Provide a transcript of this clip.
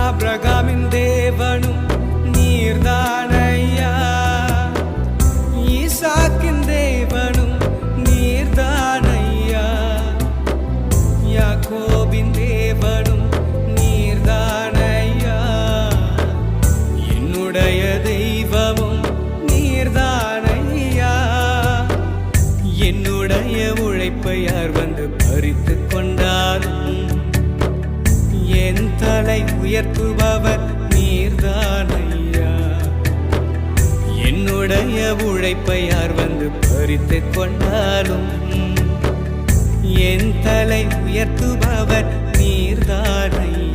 ஆபிரகாமின் தேவனும் நீர்தானையா, ஈசாக்கின் தேவனும் நீர்தானையா, யாக்கோபின் தேவனும் நீர்தானையா, என்னுடைய தெய்வமும் நீர்தானையா. என்னுடைய உழைப்பை யார் வந்து பறித்து கொண்டாலும் என் தலை உயர்த்துபவர் நீர்தானையா. என்னுடைய உழைப்பை யார் வந்து பறித்து கொண்டாலும் என் தலை உயர்த்துபவர் நீர்தானையா.